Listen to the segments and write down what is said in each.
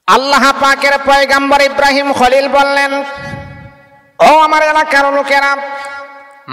আল্লাহ পাকের পয়গম্বর ইব্রাহিম খলিল বললেন, ও আমার এলাকার লোকেরা,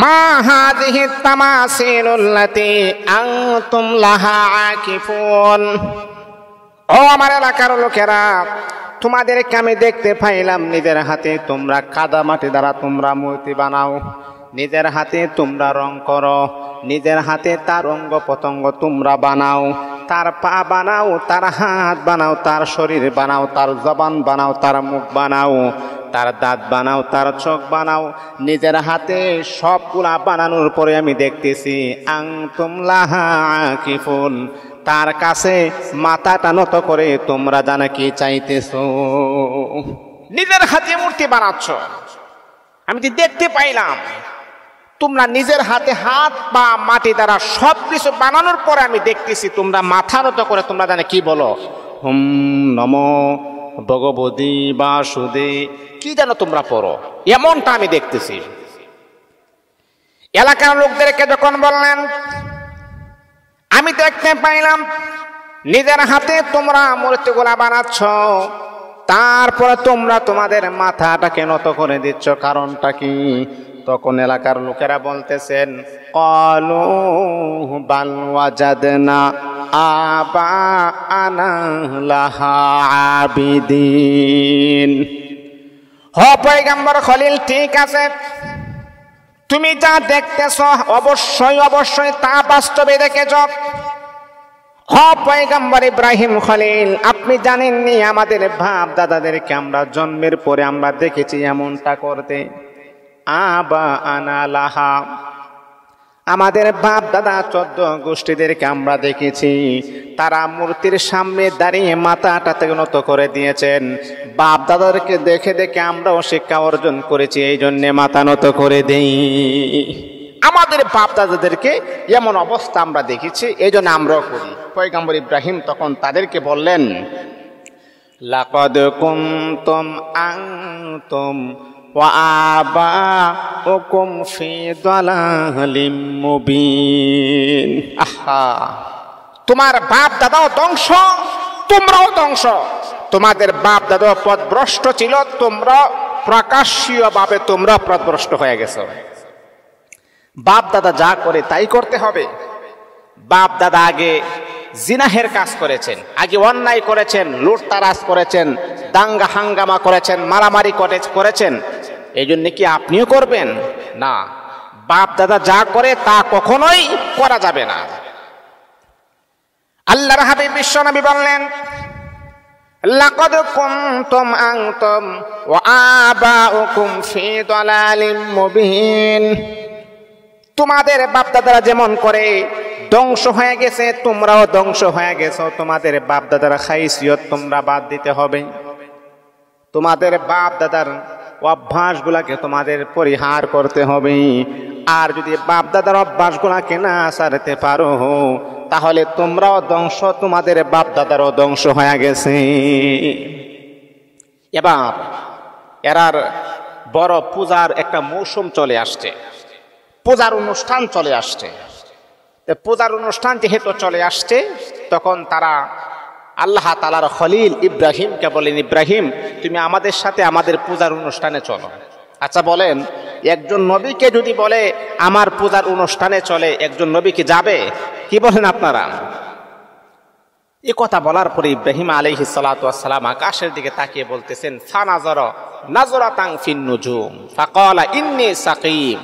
মা হাযিহি তামাসিলুল্লাতী আনতুম লাহা আকিফুন। ও আমার এলাকার লোকেরা, তোমাদেরকে আমি দেখতে পাইলাম নিজের হাতে তোমরা কাদা মাটি দ্বারা তোমরা মূর্তি বানাও, নিজের হাতে তোমরা রং করো, নিজের হাতে তার অঙ্গ প্রত্যঙ্গ তোমরা বানাও, তার পা বানাও, তার হাত বানাও, তার শরীর বানাও, তার জবান বানাও, তার মুখ বানাও, তার দাঁত বানাও, তার চোখ বানাও। নিজের হাতে সবগুলা বানানোর পরে আমি দেখতেছি আনতুম লাহা আকিফুন, তার কাছে মাথাটা নত করে তোমরা জানা কি চাইতেছো। নিজের হাতে মূর্তি বানাচ্ছ, আমি তো দেখতে পাইলাম। তোমরা নিজের হাতে হাত পা মাটি দ্বারা সবকিছু বানানোর পরে আমি দেখতেছি তোমরা মাথা নত করে তোমরা জানে কি বলো, হুম নমো ভগবতী বাসুদে, কি যেন তোমরা পড়ো, এমনটা আমি দেখতেছি। এলাকার লোকদেরকে যখন বললেন, আমি দেখতে পাইলাম নিজের হাতে তোমরা মূর্তিগুলা বানাচ্ছ, তারপরে তোমরা তোমাদের মাথাটাকে নত করে দিচ্ছ, কারণটা কি? তখন এলাকার লোকেরা বলতেছেন, ক্বালু বাল ওয়াজাদনা আবাআনা লাহা আবিদিন। ও পয়গম্বর খলিল, ঠিক আছে, তুমি যা দেখতেছ অবশ্যই অবশ্যই তা বাস্তবে দেখেছ। ও পয়গম্বর ইব্রাহিম খলিল, আপনি জানেননি আমাদের বাপ দাদাদেরকে আমরা জন্মের পরে আমরা দেখেছি এমনটা করতে। আবাআনা লাহা, আমাদের বাপ দাদা 14 গোষ্ঠীদেরকে আমরা দেখেছি তারা মূর্তির সামনে দাঁড়িয়ে মাথাটা নত করে দিয়েছেন। বাপ দাদাদেরকে দেখে দেখে আমরাও শিক্ষা অর্জন করেছি, এই জন্যে মাথা নত করে দেই। আমাদের বাপ দাদাদেরকে এমন অবস্থা আমরা দেখেছি, এই জন্য আমরাও করি। পয়গম্বর ইব্রাহিম তখন তাদেরকে বললেন, লাকাদ কুনতুম আনতুম ওয়া আবাউকুম ফি দালালিম মুবিন। আহা, তোমার বাপ দাদাও ধ্বংস, তোমরাও ধ্বংস। তোমাদের বাপ দাদা পথভ্রষ্ট ছিল, তোমরা প্রকাশ্যভাবে তোমরা পথভ্রষ্ট হয়ে গেছো। বাপ দাদা যা করে তাই করতে হবে। বাপ দাদা আগে জিনাহের কাজ করেছেন, আগে অন্যায় করেছেন, লুটতারাজ করেছেন, দাঙ্গা হাঙ্গামা করেছেন, মারামারি করেছেন, এই জন্য কি আপনিও করবেন? না, বাপ দাদা যা করে তা কখনোই করা যাবে না। আল্লাহর হাবিব বিশ্বনবী বললেন, লাকাদ কুনতুম আনতুম ওয়া আবাউকুম ফি দালালিম মুবিন। তোমাদের বাপ দাদারা যেমন করে ধ্বংস হয়ে গেছে, তোমরাও ধ্বংস হয়ে গেছো। তোমাদের বাপ দাদারা খাইসিয়ত তোমরা বাদ দিতে হবে। তোমাদের বাপ দাদার অভ্যাসগুলাকে তোমাদের পরিহার করতে হবে। আর যদি বাপ দাদার অভ্যাসগুলাকে না ছাড়তে পারো, তাহলে তোমরাও ধ্বংস, তোমাদের বাপ দাদারও ধ্বংস হয়ে গেছে। এবার এরার বড় পূজার একটা মৌসুম চলে আসছে, পূজার অনুষ্ঠান চলে আসছে। পূজার অনুষ্ঠান যেহেতু চলে আসছে, তখন তারা আল্লাহ তাআলার খলিল ইব্রাহিমকে বলেন, ইব্রাহিম তুমি আমাদের সাথে আমাদের পূজার অনুষ্ঠানে চলো। আচ্ছা বলেন, একজন নবীকে যদি বলে আমার পূজার অনুষ্ঠানে চলে, একজন নবী কি যাবে? কি বলেন আপনারা? এই কথা বলার পরে ইব্রাহিম আলাইহিস সালাতু ওয়াস সালাম আকাশের দিকে তাকিয়ে বলতেছেন, ফানাযারা নাযরাতান ফিন নুজুম ফাকালা ইন্নী সাকিম।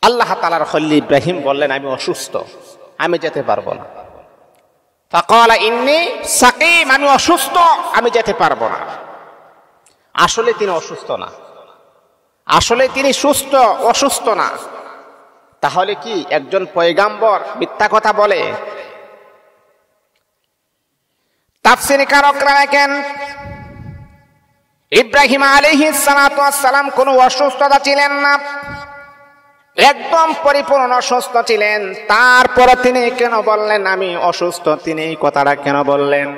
আল্লাহ তাআলার খলিল ইব্রাহিম বললেন, আমি অসুস্থ, আমি যেতে পারবো না। ফাকালা ইন্নী সাকিম, আমি অসুস্থ, আমি যেতে পারবো না। আসলে তিনি অসুস্থ না, আসলে তিনি সুস্থ, অসুস্থ না। তাহলে কি একজন পয়গাম্বর মিথ্যা কথা বলে? তাফসীরকারকরা লেখেন, ইব্রাহিম আলাইহিস সালাতু ওয়াস সালাম কোনো অসুস্থতা ছিলেন না, একদম পরিপূর্ণ অসুস্থ ছিলেন। তারপর তিনি কেন বললেন আমি অসুস্থ? তিনি এই কথাটা কেন বললেন?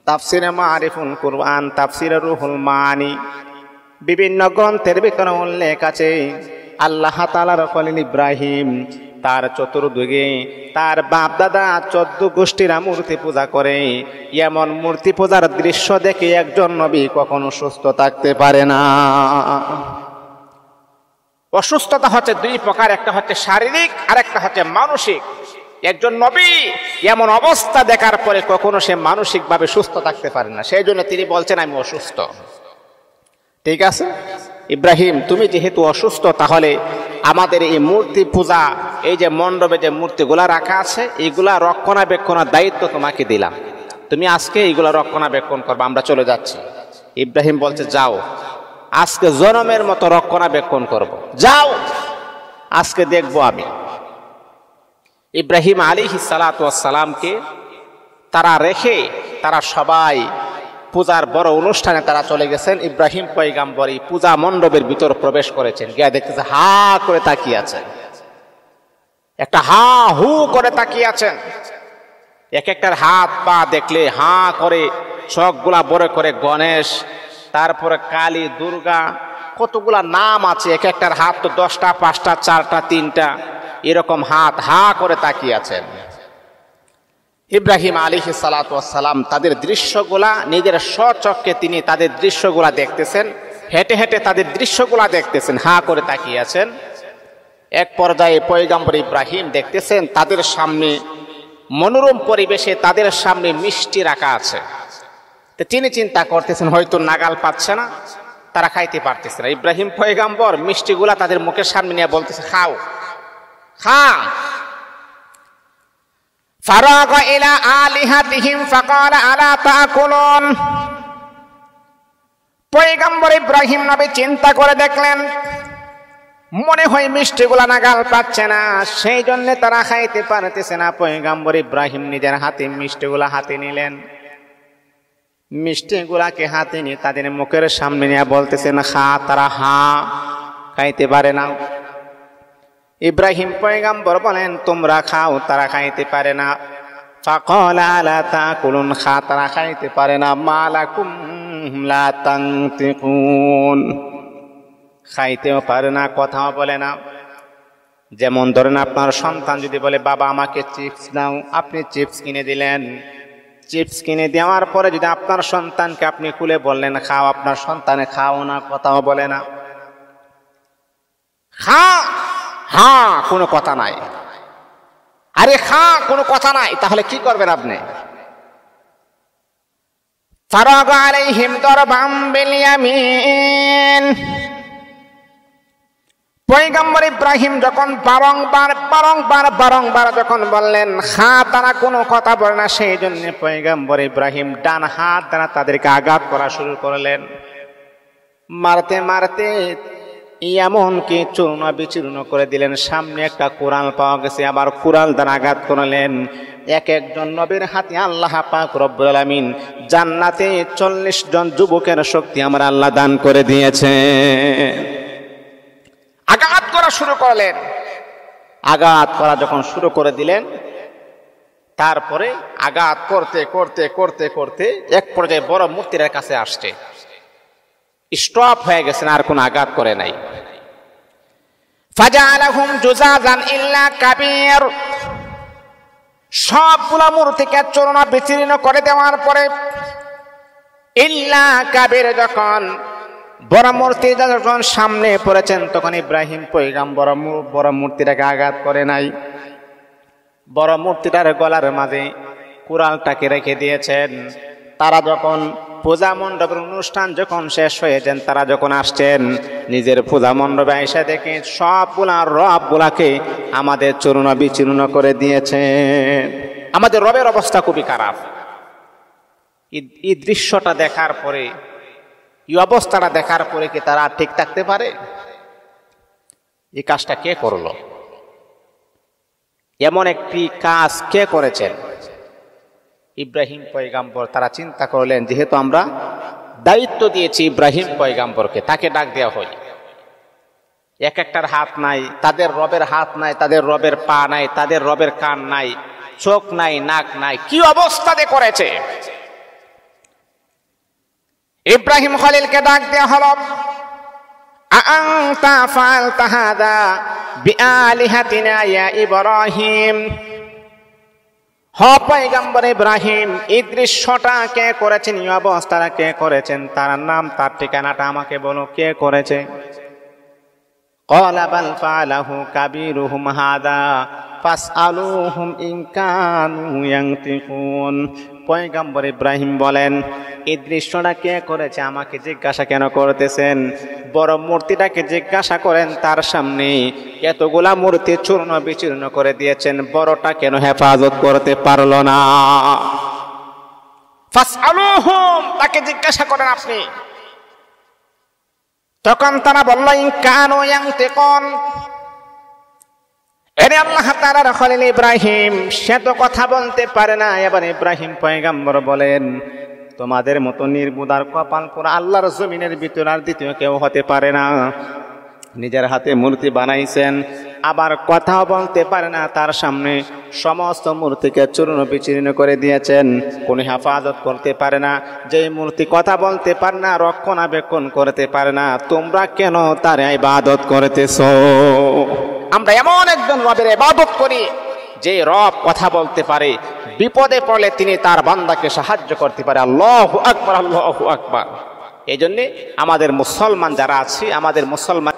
তাফসিরে মারিফুল কুরআন, তাফসিরে রুহুল মানি, বিভিন্ন গ্রন্থের ভিতরে উল্লেখ আছে আল্লাহ তাআলার খলিল ইব্রাহিম তার চতুর্দিকে তার বাপ দাদা 14 গোষ্ঠীরা মূর্তি পূজা করে। এমন মূর্তি পূজার দৃশ্য দেখে একজন নবী কখনো সুস্থ থাকতে পারে না। অসুস্থতা হচ্ছে দুই প্রকার, একটা হচ্ছে শারীরিক আর একটা হচ্ছে মানসিক। একজন নবী এমন অবস্থা দেখার পরে কখনো সে মানসিকভাবে সুস্থ থাকতে পারে না, সেই জন্য তিনি বলছেন আমি অসুস্থ। ঠিক আছে ইব্রাহিম, তুমি যেহেতু অসুস্থ, তাহলে আমাদের এই মূর্তি পূজা, এই যে মণ্ডপে যে মূর্তিগুলা রাখা আছে, এইগুলা রক্ষণাবেক্ষণের দায়িত্ব তোমাকে দিলাম, তুমি আজকে এইগুলা রক্ষণাবেক্ষণ করবে, আমরা চলে যাচ্ছি। ইব্রাহিম বলছে যাও, আজকে জনমের মতো রক্ষণাবেক্ষণ করব, যাও আজকে দেখবো আমি। ইব্রাহিম আলাইহিস সালাতু ওয়াস সালামকে তারা রেখে তারা সবাই পূজার বড় অনুষ্ঠানে তারা চলে গেছেন। ইব্রাহিম পয়গাম্বর এই পূজা মণ্ডপের ভিতর প্রবেশ করেছেন, গিয়ে দেখতেছে হা করে তাকিয়ে আছেন, একটা হা হু করে তাকিয়ে আছেন। এক একটার হাত পা দেখলে হা করে, চোখগুলা বড় করে গণেশ, তারপরে কালী, দুর্গা, কতগুলা নাম আছে, এক একটার হাত তো 10টা 5টা 4টা 3টা এরকম হাত হা করে তাকিয়ে আছেন। ইব্রাহিম আলাইহিস সালাতু ওয়াস সালাম তাদের দৃশ্যগুলা নিজের স্বচক্ষে তিনি তাদের দৃশ্যগুলা দেখতেছেন, হেঁটে হেঁটে তাদের দৃশ্যগুলা দেখতেছেন, হা করে তাকিয়ে আছেন। এক পর্যায়ে পয়গম্বর ইব্রাহিম দেখতেছেন তাদের সামনে মনোরম পরিবেশে তাদের সামনে মিষ্টি রাখা আছে। তো তিনি চিন্তা করতেছেন হয়তো নাগাল পাচ্ছে না, তারা খাইতে পারতেছে না। ইব্রাহিম পয়গম্বর মিষ্টিগুলা তাদের মুখের সামনে নিয়ে বলতেছে খাও, খা। ফারাগা ইলা আলিহাতিহিম ফাকালা আলা তাকুলুন। পয়গম্বর ইব্রাহিম নবী চিন্তা করে দেখলেন মনে হয় মিষ্টিগুলা নাগাল পাচ্ছে না, সেই জন্য তারা খাইতে পারতেছে না। পয়গম্বর ইব্রাহিম নিজের হাতে মিষ্টিগুলা হাতে নিলেন, মিষ্টিগুলাকে হাতে নিয়ে তাদের মুখের সামনে নিয়ে বলতেছেন খা, তারা হা খাইতে পারে না। ইব্রাহিম পয়গম্বর বলেন তোমরা খাও, তারা খাইতে পারে না। ফাকালা আলা তাকুলুন, খা, তারা খাইতে পারে না। মালাকুম লা তানতিকুন, খাইতেও পারে না, কথাও বলে না। যেমন ধরেন আপনার সন্তান যদি বলে বাবা আমাকে চিপস দাও, আপনি চিপস কিনে দিলেন, চিপস কিনে দেওয়ার পরে যদি আপনার সন্তানকে আপনি খুলে বললেন খাও, আপনার সন্তানে খাও না, কথাও বলে না। খা, হ্যাঁ কোনো কথা নাই, আরে খা কোনো কথা নাই, তাহলে কি করবেন আপনি? ফারাগা আলাইহিম দারবাম বিল ইয়ামিন। পয়গম্বর ইব্রাহিম যখন বারংবার যখন বললেন খা, তারা কোনো কথা বলে না, সেই জন্য পয়গম্বর ইব্রাহিম ডান হাত দ্বারা তাদেরকে আঘাত করা শুরু করলেন। মারতে মারতে এমনকি চূর্ণ বিচূর্ণ করে দিলেন। সামনে একটা কোরাল পাওয়া গেছে, আবার কোরাল দ্বারা আঘাত করলেন। এক একজন নবীর হাতে আল্লাহ পাক রব্বুল আলামিন জান্নাতে 40 জন যুবকের শক্তি আমার আল্লাহ দান করে দিয়েছে। আঘাত করা শুরু করলেন, আঘাত করা যখন শুরু করে দিলেন, তারপরে আঘাত করতে করতে করতে করতে এক পর্যায়ে বড় মূর্তির কাছে আসছে, স্টপ হয়ে গেছেন, আর কোন আঘাত করে নাই। ফাজালাহুম জুজাজান ইল্লা কাবীর, সবগুলা মূর্তিকে চূর্ণ বিচূর্ণ করে দেওয়ার পরে ইল্লা কাবীর, যখন বড় মূর্তি যখন সামনে পড়েছেন তখন ইব্রাহিম পয়গম্বর বড় মূর্তিটাকে আঘাত করে নাই। বড় মূর্তিটার গলার মাঝে কুড়ালটাকে রেখে দিয়েছেন। তারা যখন পূজা মণ্ডপের অনুষ্ঠান যখন শেষ হয়েছেন, তারা যখন আসছেন নিজের পূজা মণ্ডপে এসে দেখে সবগুলা রবগুলাকে আমাদের চূর্ণ বিচূর্ণ করে দিয়েছে। আমাদের রবের অবস্থা খুবই খারাপ। এই দৃশ্যটা দেখার পরে, এই অবস্থাটা দেখার পরে কি তারা ঠিক থাকতে পারে? এই কাজটা কে করলো? এমন একটি কাজ কে করেছেন? ইব্রাহিম পয়গম্বর। তারা চিন্তা করলেন যেহেতু আমরা দায়িত্ব দিয়েছি ইব্রাহিম পয়গম্বরকে, তাকে ডাক দেওয়া হয়। এক একটার হাত নাই, তাদের রবের হাত নাই, তাদের রবের পা নাই, তাদের রবের কান নাই, চোখ নাই, নাক নাই, কি অবস্থাতে করেছে। ইব্রাহিম খলিলকে ডাক দেওয়া হলো। আআনতা ফাআলতা হাযা বিআলিহাতিনা ইয়া ইব্রাহিম, হ পয়গম্বর ইব্রাহিম, এই দৃশ্যটা কে করেছেন, এই অবস্থাটা কে করেছেন, তার নাম তার ঠিকানাটা আমাকে বলো, কে করেছে? ক্বালা বাল ফাআলাহু কাবীরুহুম হাযা ফাসআলুহুম ইন কানু ইয়ানতিকুন। পয়গম্বর ইব্রাহিম বলেন, এই দৃশ্যটা কে করেছে আমাকে জিজ্ঞাসা কেন করতেছেন? বড় মূর্তিটাকে জিজ্ঞাসা করেন, তার সামনে এতগুলা মূর্তি চূর্ণ বিচূর্ণ করে দিয়েছেন, বড়টা কেন হেফাজত করতে পারল না? ফাসআলুহুম, তাকে জিজ্ঞাসা করেন আপনি। তখন তারা বলল, ইন কানু ইয়ানতিকুন, এরে আল্লাহ তাআলার খলিল ইব্রাহিম, সে তো কথা বলতে পারে না। এবার ইব্রাহিম পয়গম্বর বলেন, তোমাদের মতো নির্বুদার কপাল পুরা আল্লাহর জমিনের ভিতর আর দ্বিতীয় কেউ হতে পারে না। নিজের হাতে মূর্তি বানাইছেন, আবার কথাও বলতে পারে না, তার সামনে সমস্ত মূর্তিকে চূর্ণ বিচূর্ণ করে দিয়েছেন, কোনো হেফাজত করতে পারে না। যে মূর্তি কথা বলতে পারে না, রক্ষণাবেক্ষণ করতে পারে না, তোমরা কেন তার ইবাদত করতেছো? আমরা এমন একজন রবের ইবাদত করি যে রব কথা বলতে পারে, বিপদে পড়লে তিনি তার বান্দাকে সাহায্য করতে পারে। আল্লাহু আকবার, আল্লাহু আকবার। এই জন্যে আমাদের মুসলমান যারা আছি, আমাদের মুসলমান